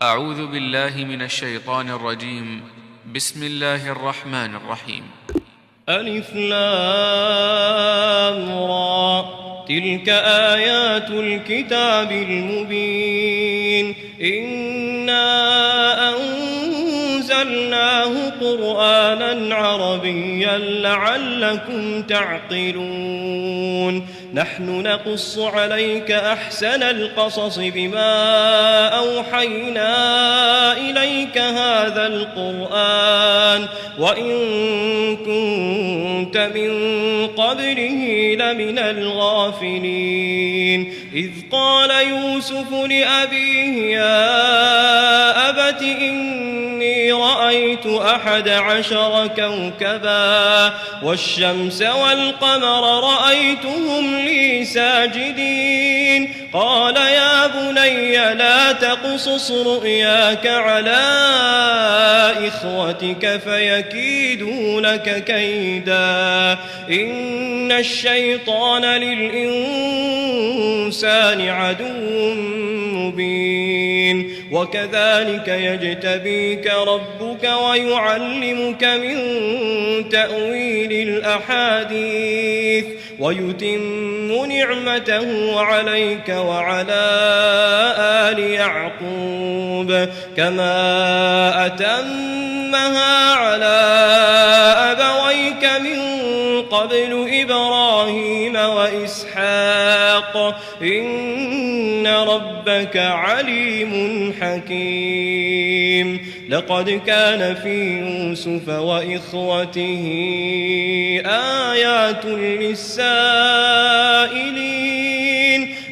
أعوذ بالله من الشيطان الرجيم. بسم الله الرحمن الرحيم. ألف لام را، تلك آيات الكتاب المبين. إنا أنزلناه قرآنا عربيا لعلكم تعقلون. نحن نقص عليك أحسن القصص بما أوحينا إليك هذا القرآن وإن كنت من قبله لمن الغافلين. إذ قال يوسف لأبيه يا أبت إني رأيت 11 كوكبا والشمس والقمر رأيتهم لي ساجدين. قال يا بني لا تقصص رؤياك على إخوتك فيكيدوا لك كيدا إن الشيطان للإنسان عدو مبين. وكذلك يجتبيك ربك ويعلمك من تأويل الأحاديث ويتم نعمته عليك وعلى آل يعقوب كما أتمها على أبويك من قبل إبراهيم وإسحاق إن ربك عليم حكيم. لقد كان في يوسف وإخوته آيات للسائلين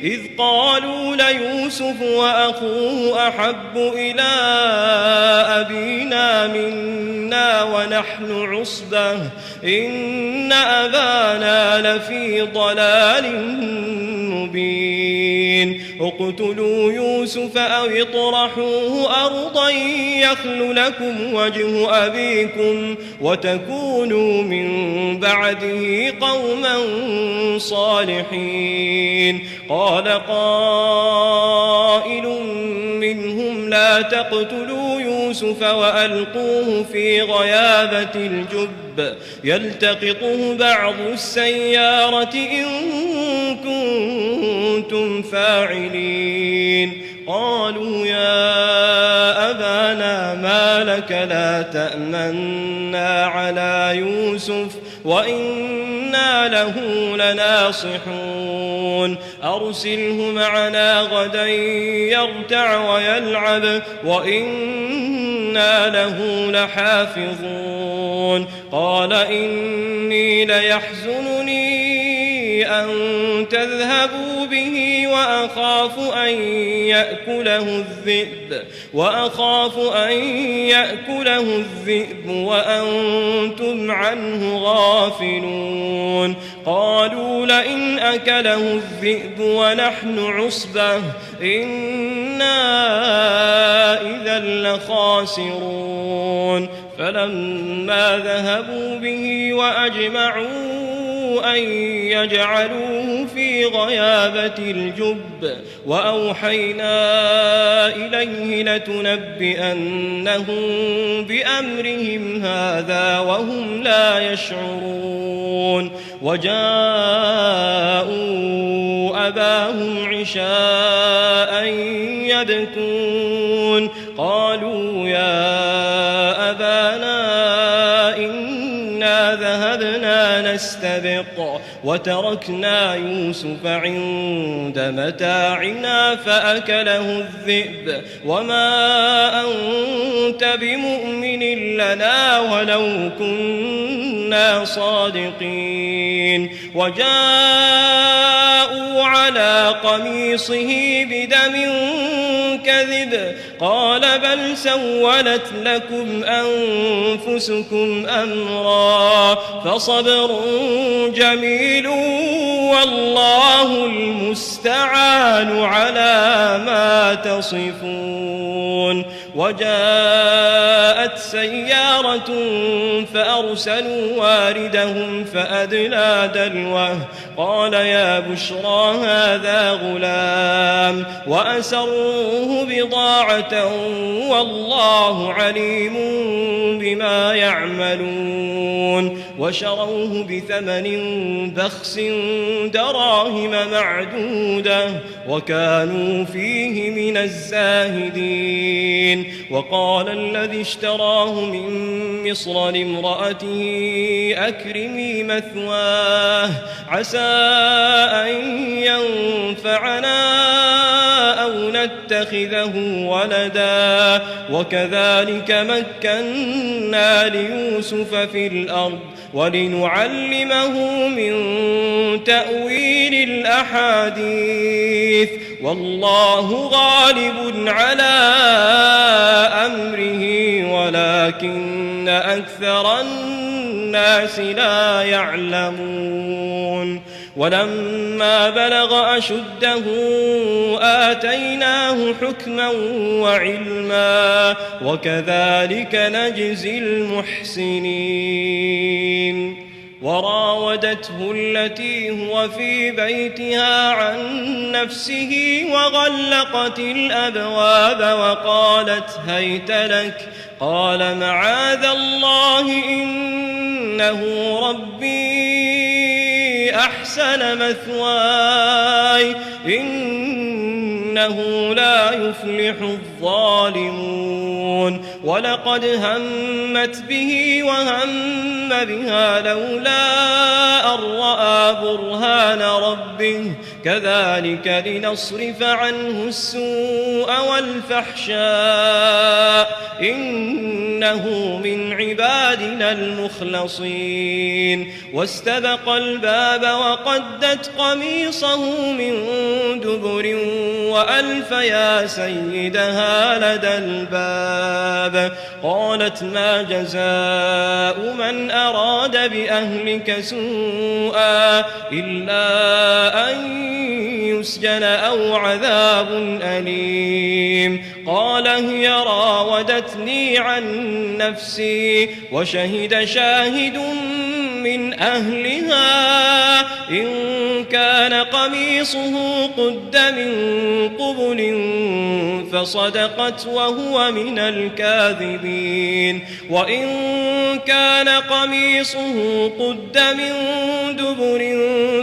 إذ قالوا ليوسف وأخوه أحب إلى أبينا منا ونحن عصبة إن أبانا لفي ضلال مبين. اقتلوا يوسف أو اطرحوه أرضا يخل لكم وجه أبيكم وتكونوا من بعده قوما صالحين. قال قائل منهم لا تقتلوا يوسف وألقوه في غيابة الجب يلتقطه بعض السيارة إن كنتم فاعلين. قالوا يا أبانا ما لك لا تأمنا على يوسف وإنا له لناصحون. أرسله معنا غدا يرتع ويلعب وإنا له لحافظون. قال إني ليحزنني أن تذهبوا به وأخاف أن يأكله الذئب وأنتم عنه غافلون. قالوا لئن أكله الذئب ونحن عصبة إنا إذا لخاسرون. فلما ذهبوا به وأجمعوا أن يجعلوه في غيابة الجب وأوحينا إليه لتنبئنهم بأمرهم هذا وهم لا يشعرون. وجاءوا أباهم عشاء يبكون. قالوا يا أبانا إنا ذهبنا نستبق وتركنا يوسف عند متاعنا فأكله الذئب وما أنت بمؤمن لنا ولو كنا صادقين. وجاءوا على قميصه بدم كذب قال بل سولت لكم أنفسكم أمرا فصبر جميل والله المستعان على ما تصفون. وجاءت سيارة فأرسلوا واردهم فأدلى دلوه قال يا بشرى هذا غلام وأسروه بضاعة والله عليم بما يعملون وشروه بثمن بخس دراهم معدودة وكانوا فيه من الزاهدين وقال الذي اشتراه من مصر لامرأته أكرمي مثواه عسى أن ينفعنا أو نتخذه ولدا وكذلك مكنا ليوسف في الأرض ولنعلمه من تأويل الأحاديث والله غالب على أمره ولكن أكثر الناس لا يعلمون ولما بلغ أشده آتيناه حكما وعلما وكذلك نجزي المحسنين وراودته التي هو في بيتها عن نفسه وغلقت الأبواب وقالت هيت لك قال معاذ الله إنه ربي أحسن مثواي إنه لا يفلح الظالمون ولقد همت به وهم بها لولا أن رأى برهان ربه كذلك لنصرف عنه السوء والفحشاء إنه من عبادنا المخلصين واستبق الباب وقدت قميصه من دبر وألف يا سيدها لدى الباب قالت ما جزاء من أراد بأهلك سوءا إلا أن يسجن أو عذاب أليم قال هي راودتني عن نفسي وشهد شاهد من أهلها إن كان قميصه قد من قبل فصدقت وهو من الكاذبين وإن كان قميصه قد من دبر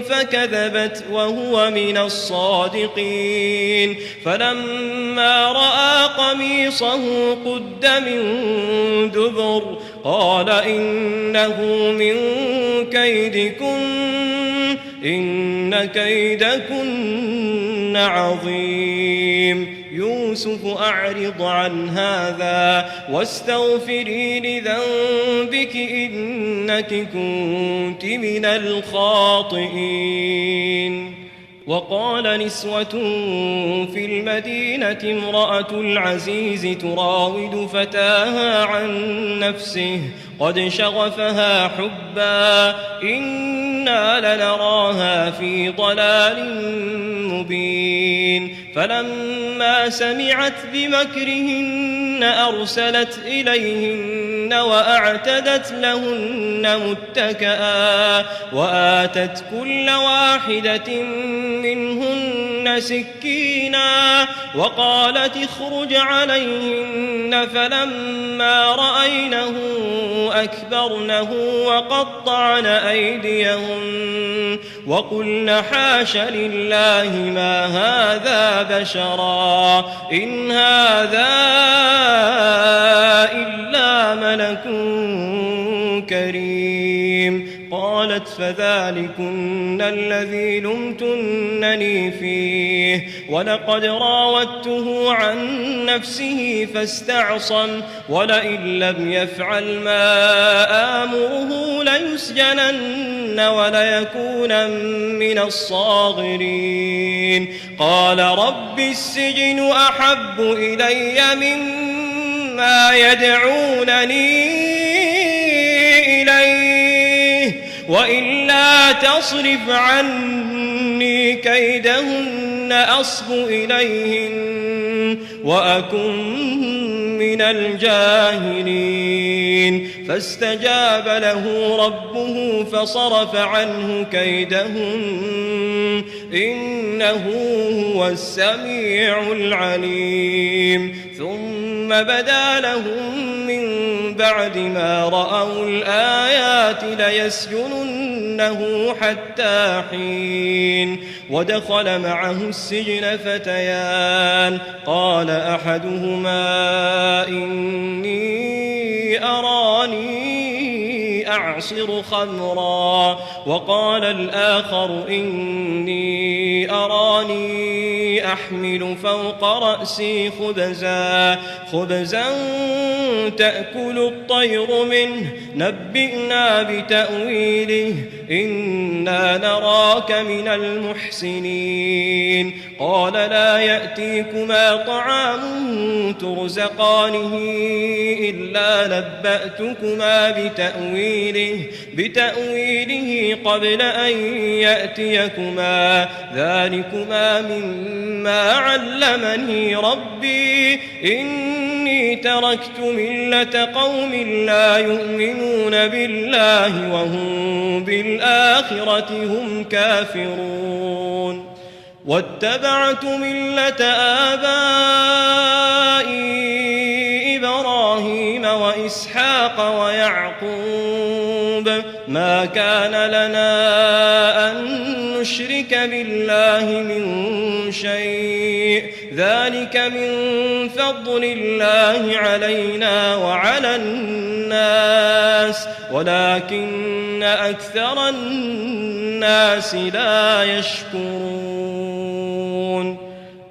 فكذبت وهو من الصادقين فلما رأى قميصه قد من دبر قال إنه من كيدكن إن كيدكن عظيم يوسف أعرض عن هذا واستغفري لذنبك إنك كنت من الخاطئين وقال نسوة في المدينة امرأة العزيز تراود فتاها عن نفسه قد شغفها حبا إنا لنراها في ضلال مبين فلما سمعت بمكرهن أرسلت إليهن وأعتدت لهن متكئا وآتت كل واحدة منهن سكينا وقالت اخرج عليهن فلما رأينه أكبرنه وقطعن أيديهن وقلن حاش لله ما هذا بشرا إن هذا إلا ملك كريم قالت فذلكن الذي لمتنني فيه ولقد راودته عن نفسه فاستعصم ولئن لم يفعل ما آمره ليسجنن وليكون من الصاغرين قال رب السجن أحب إلي مما يدعونني إليه وإلا تصرف عني كيدهن أصب إليهن وأكن من الجاهلين فاستجاب له ربه فصرف عنه كيدهن إنه هو السميع العليم ثم بدا لهم من بعد ما رأوا الآيات ليسجننه حتى حين ودخل معه السجن فتيان قال أحدهما إني أراني أعصر خمرا وقال الآخر إني أراني أحمل فوق رأسي خبزا تأكل الطير منه نبئنا بتأويله إنا نراك من المحسنين قال لا يأتيكما طعام ترزقانه إلا نبأتكما بتأويله قبل أن يأتيكما ذلكما مما علمني ربي إني تركت ملة قوم لا يؤمنون بالله وهم بالآخرة هم كافرون واتبعت ملة آبائي إبراهيم وإسحاق ويعقوب ما كان لنا أن نشرك بالله من شيء ذلك من فضل الله علينا وعلى الناس ولكن أكثر الناس لا يشكرون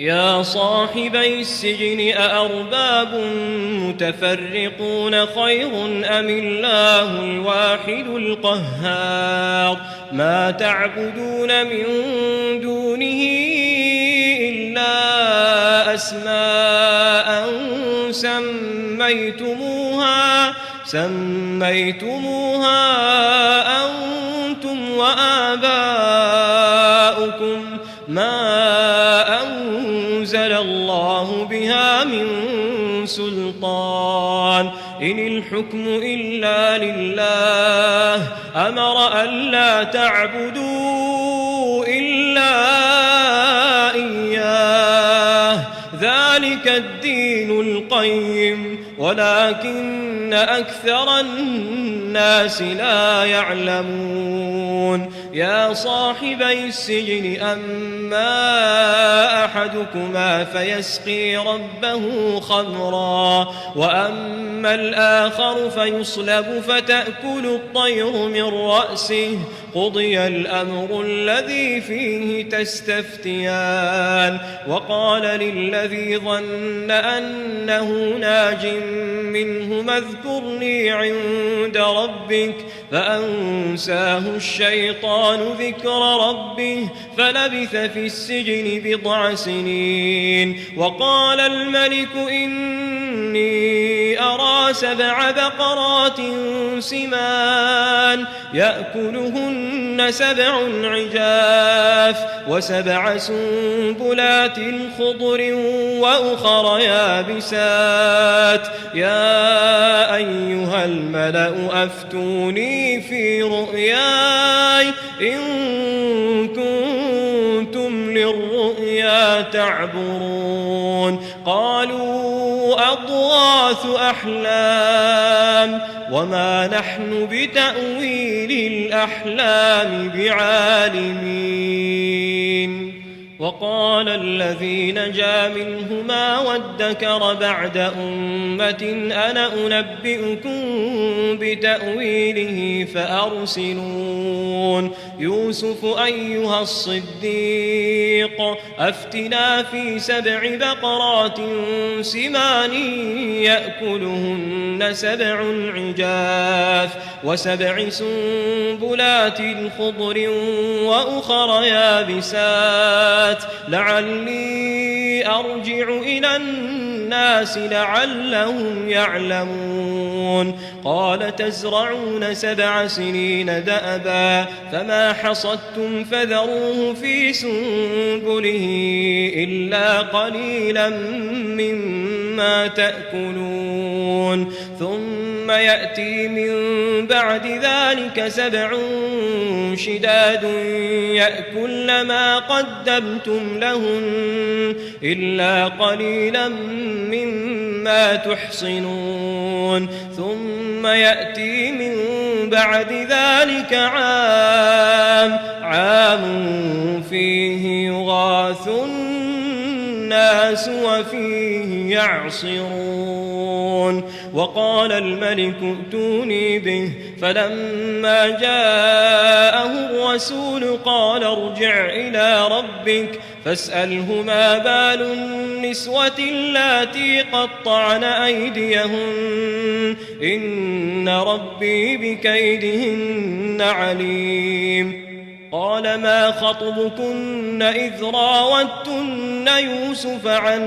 يا صاحبي السجن أأرباب متفرقون خير أم الله الواحد القهار ما تعبدون من دونه إلا أسماء سميتموها أنتم وآباؤكم ما أنزل الله بها من سلطان إن الحكم إلا لله أمر ألا تعبدوا إلا إياه ذلك الدين القيم ولكن أكثر الناس لا يعلمون يا صاحبي السجن أما أحدكما فيسقي ربه خمرا وأما الآخر فيصلب فتأكل الطير من رأسه قضي الأمر الذي فيه تستفتيان وقال للذي ظن أنه ناج منهما اذكرني عند ربك فأنساه الشيطان ذكر ربه فلبث في السجن بضع سنين وقال الملك إني أرى 7 بقرات سمان يأكلهن 7 عجاف و7 سنبلات خضر وأخر يابسات يا أيها الملأ أفتوني في رؤياي إن كنتم للرؤيا تعبرون قالوا أضغاث أحلام وما نحن بتأويل الأحلام بعالمين وقال الذي نجا منهما وادكر بعد أمة أنا أنبئكم بتأويله فأرسلون يوسف أيها الصديق أفتنا في 7 بقرات سمان يأكلهن 7 عجاف و7 سنبلات خضر وأخر يابسات لعلي أرجع إلى الناس لعلهم يعلمون قال تزرعون 7 سنين دأبا فما حصدتم فذروه في سنبله إلا قليلا مما مما تأكلون ثم يأتي من بعد ذلك 7 شداد يأكلن ما قدمتم لهن إلا قليلا مما تحصنون ثم يأتي من بعد ذلك عام فيه يغاث الناس وفيه يعصرون وقال الملك ائتوني به فلما جاءه الرسول قال ارجع إلى ربك فاسأله ما بال النسوة اللاتي قطعن أيديهن إن ربي بكيدهن عليم قال ما خطبكن إذ راوتن يوسف عن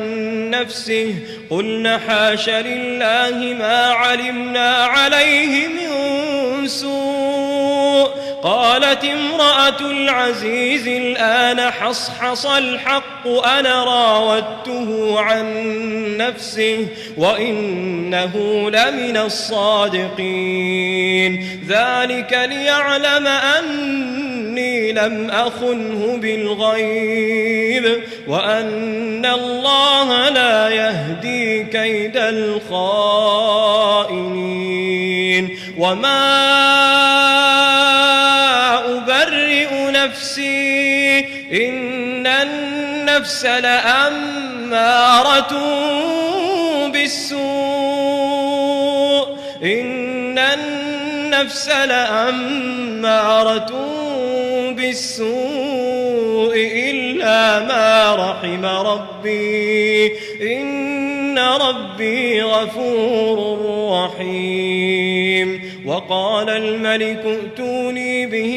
نفسه قلن حاش لله ما علمنا عليه من سوء قالت امرأة العزيز الآن حصحص الحق أنا راودته عن نفسه وإنه لمن الصادقين ذلك ليعلم أني لم أخنه بالغيب وأن الله لا يهدي كيد الخائنين وما أبرئ نفسي إن النفس لأمارة بالسوء إن النفس لأمارة بالسوء إلا ما رحم ربي إن ربي غفور رحيم وقال الملك ائتوني به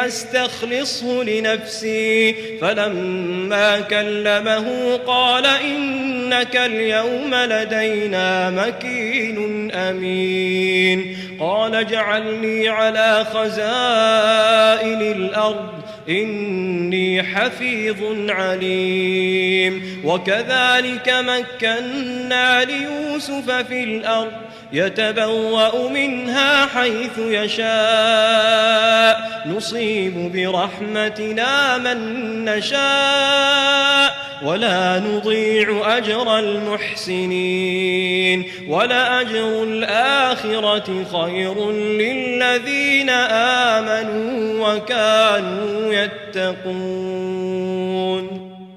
أستخلصه لنفسي فلما كلمه قال إنك اليوم لدينا مكين أمين قال اجعلني على خزائن الأرض إني حفيظ عليم وكذلك مكنا ليوسف في الأرض يتبوأ منها حيث يشاء نصيب برحمتنا من نشاء ولا نضيع أجر المحسنين ولأجر الآخرة خير للذين آمنوا وكانوا يتقون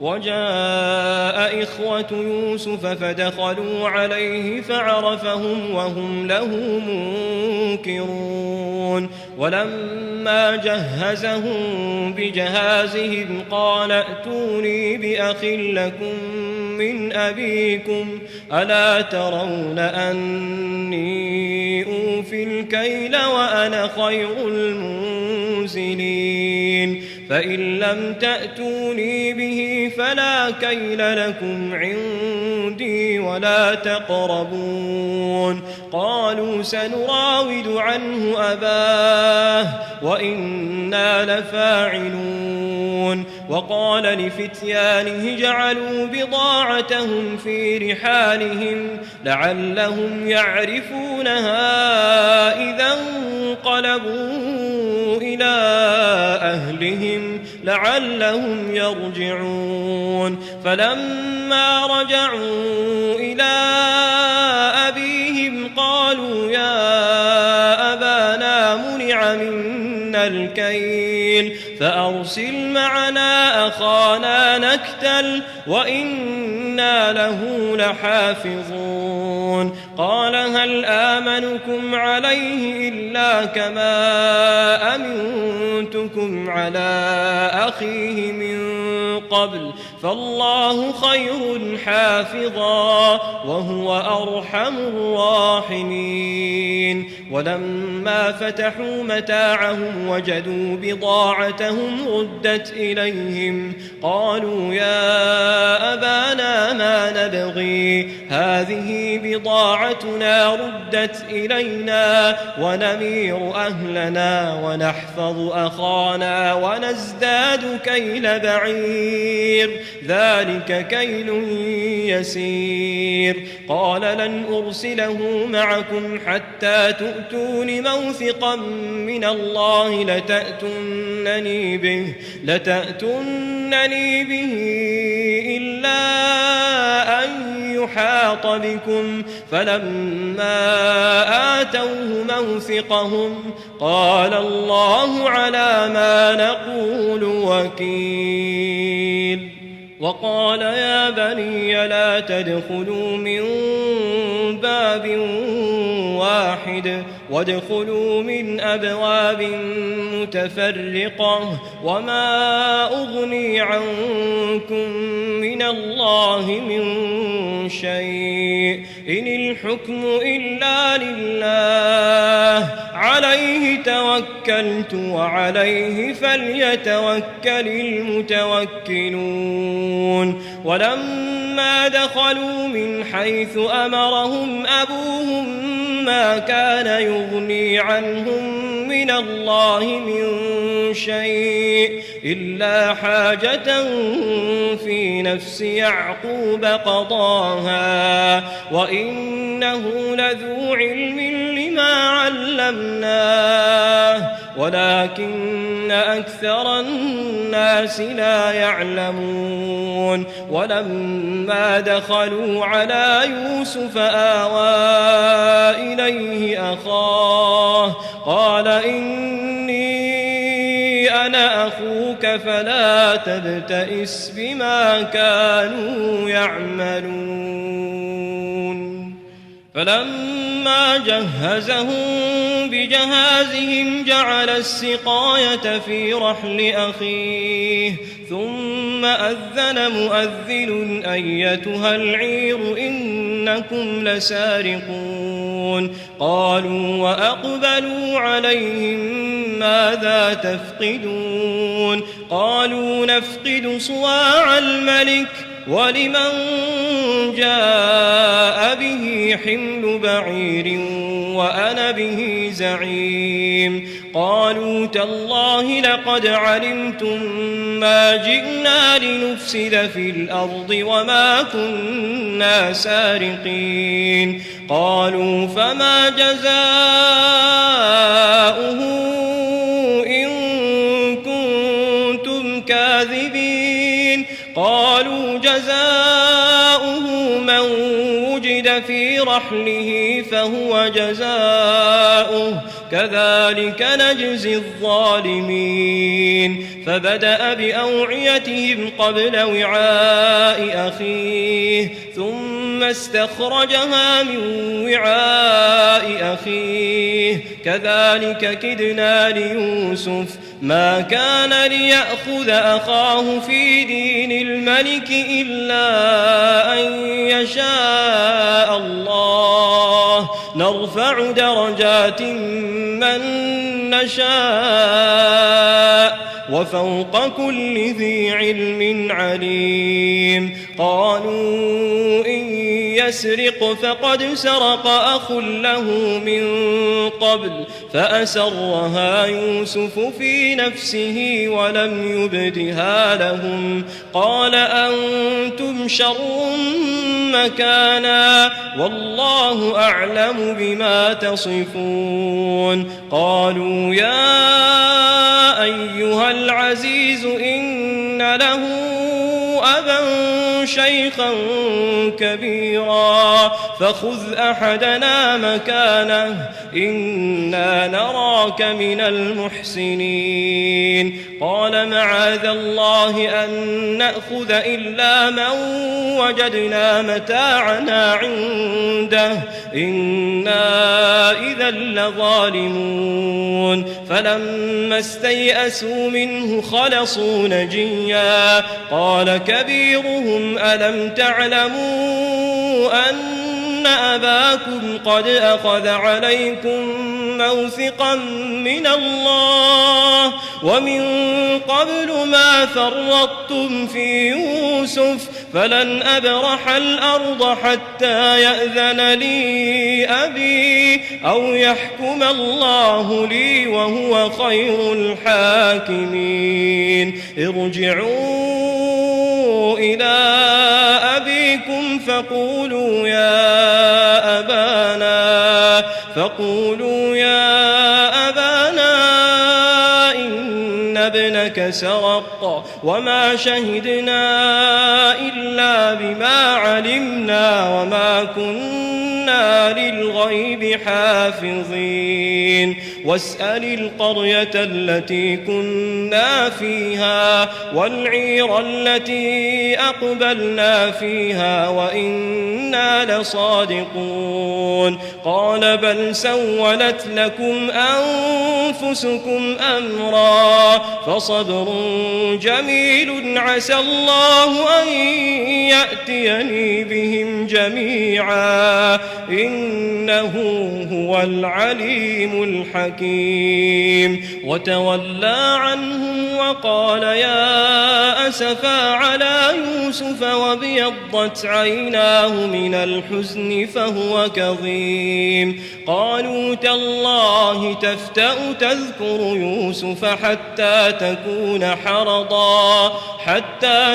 وجاء إخوة يوسف فدخلوا عليه فعرفهم وهم له منكرون ولما جهزهم بجهازهم قال ائتوني بأخ لكم من أبيكم ألا ترون أني أوفي الكيل وأنا خير المنزلين فإن لم تأتوني به فلا كيل لكم عندي ولا تقربون قالوا سنراود عنه أباه وإنا لفاعلون وقال لفتيانه جعلوا بضاعتهم في رحالهم لعلهم يعرفونها إذا انقلبوا إلى أهلهم لعلهم يرجعون فلما رجعوا إلى أبيهم قالوا يا أبانا منع منا الكيل فأرسل معنا أخانا نكتل وإنا له لحافظون قال هل آمنكم عليه إلا كما أمنتكم على أخيه من قبل فالله خير حافظا وهو أرحم الراحمين ولما فتحوا متاعهم وجدوا بضاعتهم ردت إليهم قالوا قالوا يا أبانا ما نبغي هذه بضاعتنا ردت إلينا ونمير أهلنا ونحفظ أخانا ونزداد كيل بعير ذلك كيل يسير قال لن أرسله معكم حتى تؤتون موثقا من الله لتأتونني به إلا أن يحاط بكم فلما آتوه موثقهم قال الله على ما نقول وكيل وقال يا بني لا تدخلوا من باب واحد وادخلوا من أبواب متفرقة وما أغني عنكم من الله من شيء إن الحكم إلا لله عليه توكلت وعليه فليتوكل المتوكلون ولما دخلوا من حيث أمرهم أبوهم ما كان يغني عنهم من الله من شيء إلا حاجة في نفس يعقوب قضاها وإنه لذو علم لما علمناه ولكن أكثر الناس لا يعلمون ولما دخلوا على يوسف آوى إليه أخاه قال إني أنا أخوك فلا تبتئس بما كانوا يعملون فلما جهزهم بجهازهم جعل السقاية في رحل أخيه ثم أذن مؤذن أيتها العير إنكم لسارقون قالوا وأقبلوا عليهم ماذا تفقدون قالوا نفقد صواع الملك ولمن جاء به حمل بعير وأنا به زعيم قالوا تالله لقد علمتم ما جئنا لنفسد في الأرض وما كنا سارقين قالوا فما جزاؤه إن كنتم كاذبين قالوا جزاؤه من وجد في رحله فهو جزاؤه كذلك نجزي الظالمين فبدأ بأوعيتهم قبل وعاء أخيه ثم استخرجها من وعاء أخيه كذلك كدنا ليوسف ما كان ليأخذ أخاه في دين الملك إلا أن يشاء الله نرفع درجات من نشاء وفوق كل ذي علم عليم قالوا إن يسرق فقد سرق أخ له من قبل فأسرها يوسف في نفسه ولم يبدها لهم قال أنتم شر مكانا والله أعلم بما تصفون قالوا يا أيها العزيز إن له أبا شيخا كبيرا فخذ أحدنا مكانه إنا نراك من المحسنين قال معاذ الله أن نأخذ إلا من وجدنا متاعنا عنده إنا إذا لظالمون فلما استيئسوا منه خلصوا نجيا قال كبيرهم ألم تعلموا أن أباكم قد أخذ عليكم موثقا من الله ومن قبل ما فرطتم في يوسف فلن أبرح الأرض حتى يأذن لي أبي أو يحكم الله لي وهو خير الحاكمين ارجعوا إلى أبيكم فقولوا يا أبانا إن ابنك سرق وما شهدنا إلا بما علمنا وما كنا للغيب حافظين واسأل القرية التي كنا فيها والعير التي أقبلنا فيها وإنا لصادقون قال بل سولت لكم أنفسكم أمرا فصبر جميل عسى الله أن يأتيني بهم جميعا إنه هو العليم الحكيم وتولى عنهم وقال يا أسفا على يوسف وابيضت عيناه من الحزن فهو كظيم قالوا تالله تفتأ تذكر يوسف حتى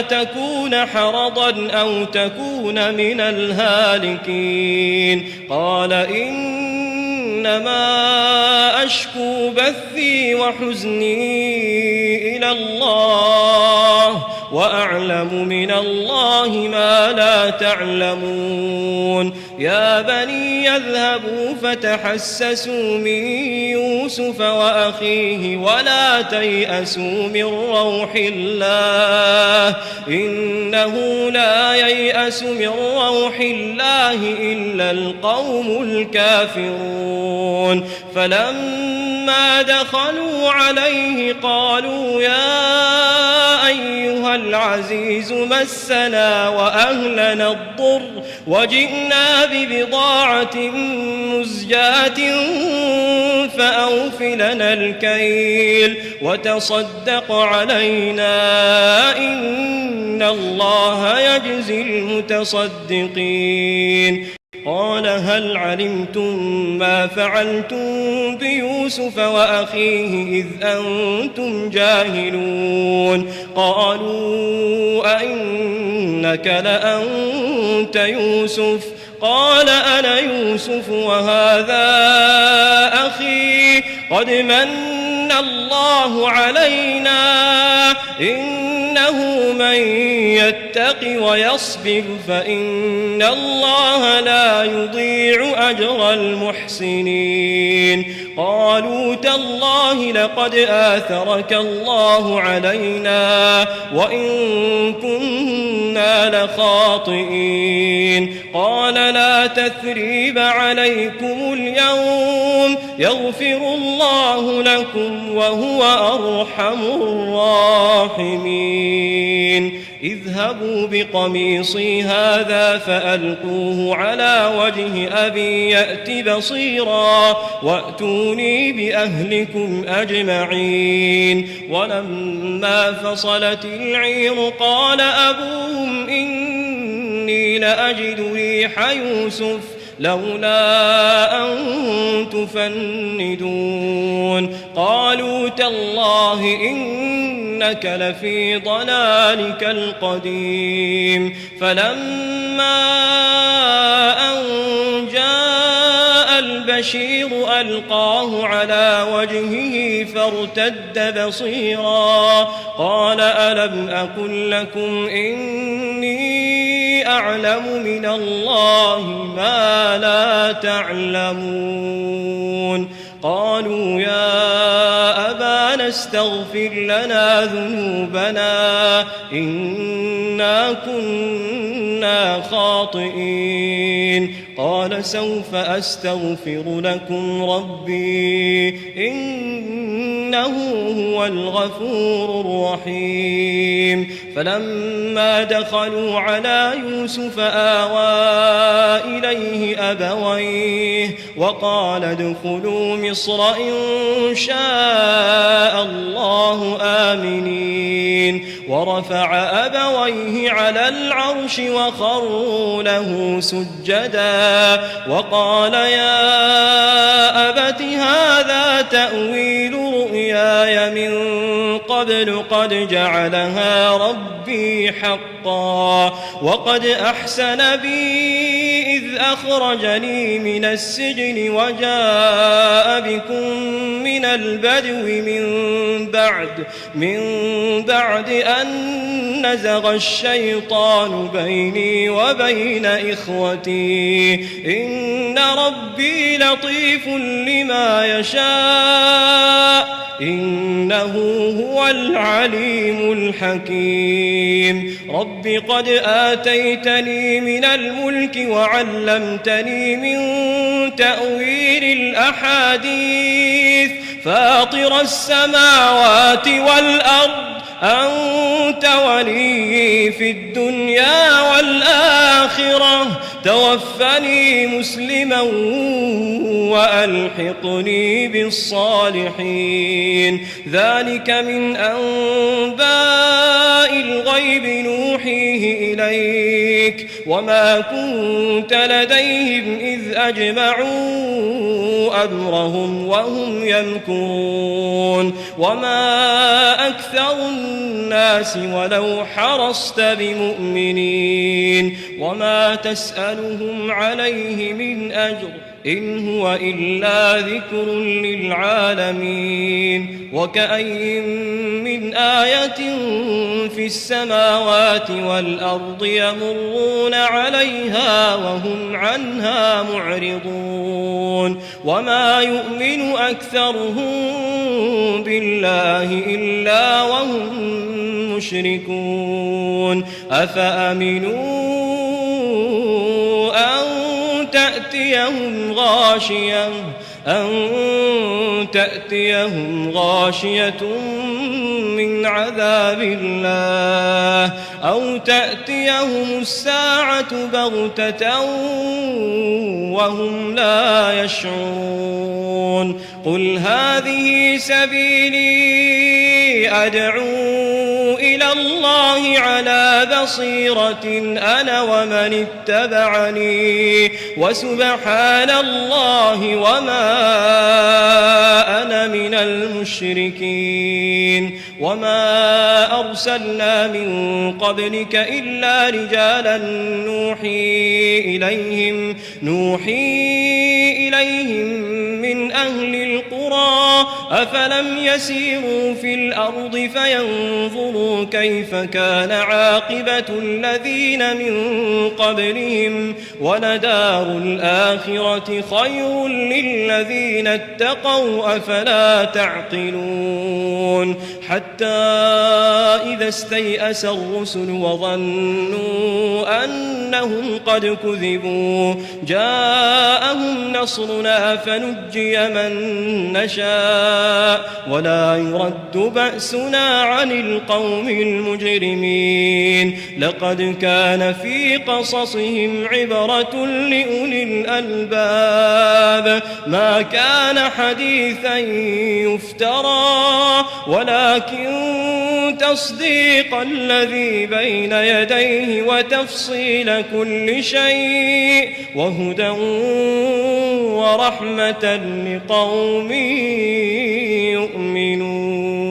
تكون حرضا أو تكون من الهالكين قال إنما أشكو بثي وحزني إلى الله وأعلم من الله ما لا تعلمون يا بني يذهبوا فتحسسوا من يوسف وأخيه ولا تيأسوا من روح الله إنه لا ييأس من روح الله إلا القوم الكافرون فلما دخلوا عليه قالوا يا أيها العزيز مسنا وأهلنا الضر وجئنا ببضاعة مزجاة فأوف لنا الكيل وتصدق علينا إن الله يجزي المتصدقين قال هل علمتم ما فعلتم بيوسف وأخيه إذ أنتم جاهلون قالوا أئنك لأنت يوسف قال أنا يوسف وهذا أخي قد من الله علينا إنه من يتق ويصبر فإن الله لا يضيع أجر المحسنين قالوا تالله لقد آثرك الله علينا وإن كنا لخاطئين قال لا تثريب عليكم اليوم يغفر الله لكم وهو أرحم الراحمين اذهبوا بقميصي هذا فألقوه على وجه أبي يأت بصيرا وأتوني بأهلكم أجمعين ولما فصلت العير قال أبوهم إني لأجد ريح يوسف لولا أن تفندون قالوا تالله إنك لفي ضلالك القديم فلما أن جاء البشير ألقاه على وجهه فارتد بصيرا قال ألم أقل لكم إني أعلم من الله ما لا تعلمون قالوا يا أبانا استغفر لنا ذنوبنا إنا كنا خاطئين قال قال سوف أستغفر لكم ربي إنه هو الغفور الرحيم. فلما دخلوا على يوسف آوى إليه أبويه وقال ادخلوا مصر إن شاء الله آمنين. ورفع أبويه على العرش وخروا له سجدا وقال يا أبت هذا تأويل رؤياي من قبل قد جعلها ربي حقا وقد أحسن بي إذ أخرجني من السجن وجاء بكم من البدو من بعد أن نزغ الشيطان بيني وبين إخوتي إن ربي لطيف لما يشاء إنه هو العليم الحكيم. رب قد آتيتني من الملك وعلمتني من تأويل الأحاديث فاطر السماوات والأرض أنت ولي في الدنيا والآخرة توفني مسلما وألحقني بالصالحين. ذلك من أنباء الغيب نوحيه إليك وما كنت لديهم إذ أجمعوا أمرهم وهم يمكرون. وما أكثر الناس ولو حرصت بمؤمنين وما تسألهم عليه من أجر إن هو إلا ذكر للعالمين. وكأي من آية في السماوات والأرض يمرون عليها وهم عنها معرضون وما يؤمن أكثرهم بالله إلا وهم مشركون. أفأمنوا أن تأتيهم غاشية من عذاب الله أو تأتيهم الساعة بغتة وهم لا يشعرون. قل هذه سبيلي أدعو إلى الله على بصيرة أنا ومن اتبعني وسبحان الله وما أنا من المشركين. وما أرسلنا من قبلك إلا رجالا نوحي إليهم من أهل القرى أفلم يسيروا في الأرض فينظروا كيف كان عاقبة الذين من قبلهم ولدار الآخرة خير للذين اتقوا أفلا تعقلون. حتى إذا استيأس الرسل وظنوا أنهم قد كذبوا جاءهم نصرنا فنجي من نشاء ولا يرد بأسنا عن القوم المجرمين. لقد كان في قصصهم عبرة لأولي الألباب ما كان حديثا يفترى ولكن تصديق الذي بين يديه وتفصيل كل شيء وهدى ورحمة لقوم يؤمنون.